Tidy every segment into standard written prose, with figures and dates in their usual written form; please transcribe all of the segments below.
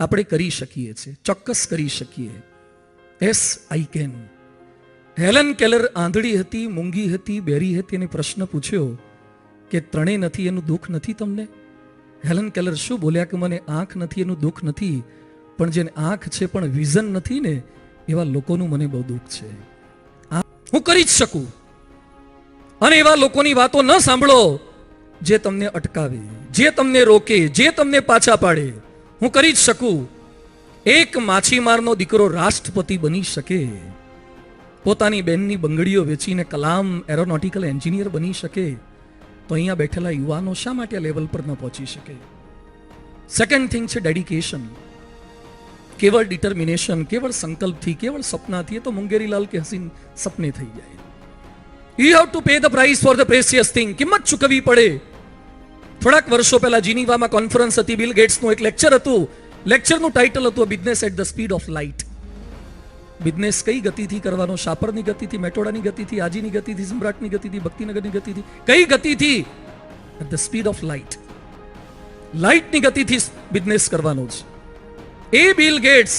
આપણે કરી શકીએ છીએ, ચોક્કસ કરી શકીએ. Yes I can. Helen Keller આંધળી હતી, મૂંગી હતી, બેરી હતી, એને પ્રશ્ન પૂછ્યો કે ત્રણેય નથી એનું દુઃખ નથી તમને? હેલન કેલર શું બોલ્યા કે મને આંખ નથી એનું દુઃખ નથી, પણ જેને આંખ છે પણ વિઝન નથી ને એવા લોકોનું મને બહુ દુઃખ છે. હું કરી જ શકું. અને એવા લોકોની વાતો ન સાંભળો જે તમને અટકાવે, જે તમને રોકે, જે તમને પાછા પાડે. હું કરી જ શકું. એક માછીમારનો દીકરો રાષ્ટ્રપતિ બની શકે, પોતાની બહેનની બંગડીઓ વેચીને કલામ એરોનોટિકલ એન્જિનિયર બની શકે, તો અહીંયા બેઠેલા યુવાનો શા માટે આ લેવલ પર ન પહોંચી શકે? સેકન્ડ થિંગ છે ડેડિકેશન. કેવળ ડિટર્મિનેશન, કેવળ સંકલ્પથી, કેવળ સપનાથી એ તો મુંગેરીલાલ કે હસીન સપને થઈ જાય. You have to pay the price for the precious thing. કિંમત ચૂકવવી પડે. થોડાક વર્ષો પહેલા જીનીવામાં કોન્ફરન્સ હતી, બિલ ગેટ્સનું એક લેક્ચર હતું. લેક્ચરનું ટાઇટલ હતું business at the speed of light. Business કઈ ગતિથી કરવાનો? શાપરની ગતિથી, મેટોડાની ગતિથી, આજીની ગતિથી, સમ્રાટની ગતિથી, ભક્તિનગરની ગતિથી? કઈ ગતિથી? At the speed of light. લાઇટની ગતિથી બિઝનેસ કરવાનો છે. એ બિલ ગેટ્સ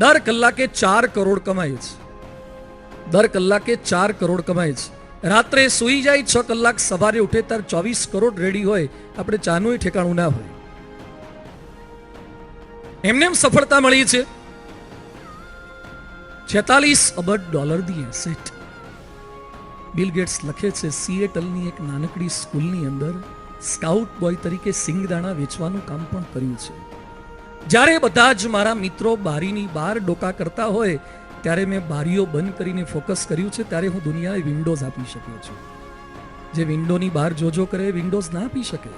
દર કલાકે 4 કરોડ કમાય છે. દર કલાકે 4 કરોડ કમાય છે. રાત્રે સૂઈ જાય 6 કલાક, સવારે ઉઠે ત્યારે 24 કરોડ રેડી હોય. આપણે ચાનું ઠેકાણું ના હોય. એમને એમ સફળતા મળી છે. 46 અબજ ડોલર દી એસેટ. બિલ ગેટ્સ લખે છે સિએટલની એક નાનકડી સ્કૂલની અંદર સ્કાઉટ બોય તરીકે સિંગદાણા વેચવાનું કામ પણ કર્યું છે. જ્યારે બધા જ મારા મિત્રો બારીની બહાર ડોકા કરતા હોય ત્યારે મેં બારીઓ બંધ કરીને ફોકસ કર્યું છે. ત્યારે હું દુનિયાને વિન્ડોઝ આપી શક્યો છું. જે વિન્ડોની બહાર જોજો કરે વિન્ડોઝ ના આપી શકે.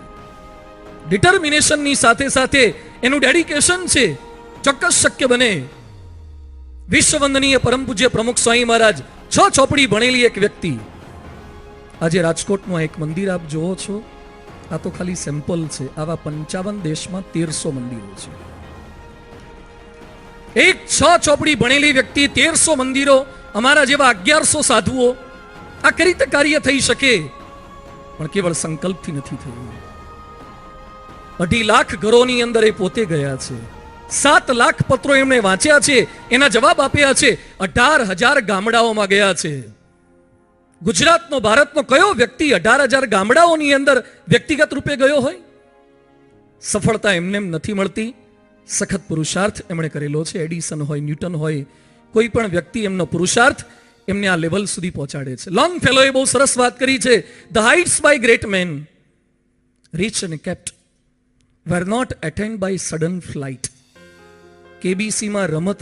ડિટર્મિનેશનની સાથે સાથે એનું ડેડિકેશન છે, ચોક્કસ શક્ય બને. વિશ્વવંદનીય પરમ પૂજ્ય પ્રમુખ સ્વામી મહારાજ 6 ચોપડી ભણેલી એક વ્યક્તિ. આજે રાજકોટનું એક મંદિર આપ જોવો છો, આ તો ખાલી સેમ્પલ છે. આવા 55 દેશમાં 1300 મંદિરો છે. એક 6 ચોપડી ભણેલી વ્યક્તિ, 1300 મંદિરો, અમારા જેવા 1100 સાધુઓ. આ કઈ રીતે કાર્ય થઈ શકે? પણ કેવળ સંકલ્પથી નથી થયું. 2.5 લાખ ઘરોની અંદર એ પોતે ગયા છે. 7 લાખ પત્રો એમણે વાંચ્યા છે, એના જવાબ આપ્યા છે. 18,000 ગામડાઓમાં ગયા છે. ગુજરાતનો, ભારતનો કયો વ્યક્તિ 18,000 ગામડાઓની અંદર વ્યક્તિગત રૂપે ગયો હોય? સફળતા એમને નથી મળતી. સખત પુરુષાર્થ એમણે કરેલો છે. એડિસન હોય, ન્યૂટન હોય, કોઈ પણ વ્યક્તિ એમનો પુરુષાર્થ એમને આ લેવલ સુધી પહોંચાડે છે. લોંગ ફેલોએ બહુ સરસ વાત કરી છે. The heights by great men, reached and kept, were not attained by sudden flight. કેબીસીમાં રમત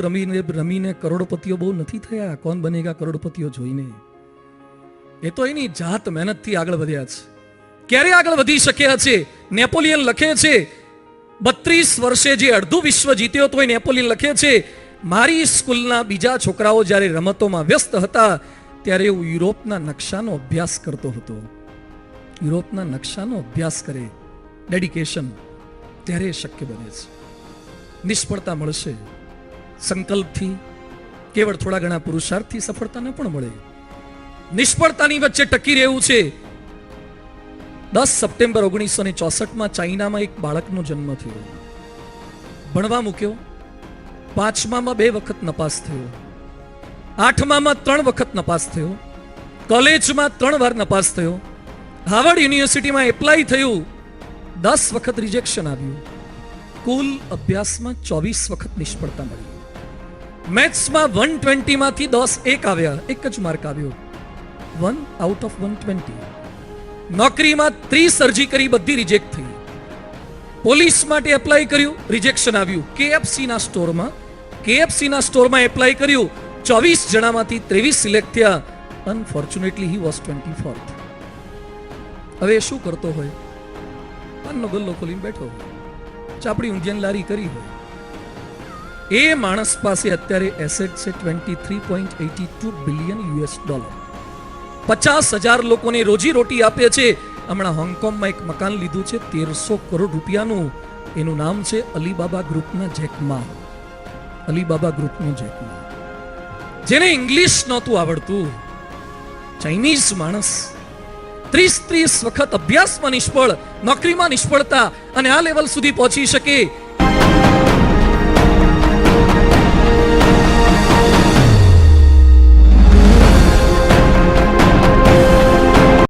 રમીને કરોડપતિઓ બહુ નથી થયા. કોણ બનેગા કરોડપતિઓ જોઈને. એ તો એની જાત મહેનતથી આગળ વધ્યા છે. ક્યારે આગળ વધી શક્યા છે? નેપોલિયન લખે છે 32 વર્ષે જે અડધું વિશ્વ જીત્યો તો એ નેપોલિયન લખે છે મારી સ્કૂલના બીજા છોકરાઓ જ્યારે રમતોમાં વ્યસ્ત હતા ત્યારે હું યુરોપના નકશાનો અભ્યાસ કરતો હતો. યુરોપના નકશાનો અભ્યાસ કરે, ડેડિકેશન, ત્યારે શક્ય બને છે. નિષ્ફળતા મળશે. સંકલ્પથી, કેવળ થોડા ઘણા પુરુષાર્થથી સફળતા ન પણ મળે. નિષ્ફળતાની વચ્ચે ટકી રહેવું છે. 10 સપ્ટેમ્બર 1964 ચાઇનામાં એક બાળકનો જન્મ થયો. ભણવા મૂક્યો. 5મામાં 2 વખત નપાસ થયો. 8મામાં 3 વખત નપાસ થયો. કોલેજમાં 3 વાર નપાસ થયો. હાર્વર્ડ યુનિવર્સિટીમાં એપ્લાય થયું, 10 વખત રિજેક્શન આવ્યું. કુલ અભ્યાસમાં 24 વખત નિષ્ફળતા મળી. મેથ્સમાં 120 માંથી 10 1 આવ્યા, એક જ માર્ક આવ્યો, 1 આઉટ ઓફ 120. નોકરીમાં 30 અરજી કરી, બધી રિજેક્ટ થઈ. પોલીસ માટે એપ્લાય કર્યું, રિજેક્શન આવ્યું. કેએફસીના સ્ટોરમાં એપ્લાય કર્યું, 24 જણામાંથી 23 સિલેક્ટ થયા. Unfortunately he was 24th. હવે શું કરતો હોય? પાનનો ગલ્લો ખોલીને બેઠો હોય, ચાપડી ઊંધિયાની લારી કરી હોય. એ માણસ પાસે અત્યારે એસેટ છે $23.82 બિલિયન. 50,000 લોકોને રોજી રોટી આપે છે. હમણાં હોંગકોંગમાં એક મકાન લીધું છે 1300 કરોડ રૂપિયાનું. એનું નામ છે અલીબાબા ગ્રુપના જેકમા. અલીબાબા ગ્રુપનો જેકમા. જેને ઇંગ્લિશ નહોતું આવડતું, ચાઇનીઝ માણસ, 30 વખત અભ્યાસમાં નિષ્ફળ, નોકરીમાં નિષ્ફળતા, અને આ લેવલ સુધી પહોંચી શકે.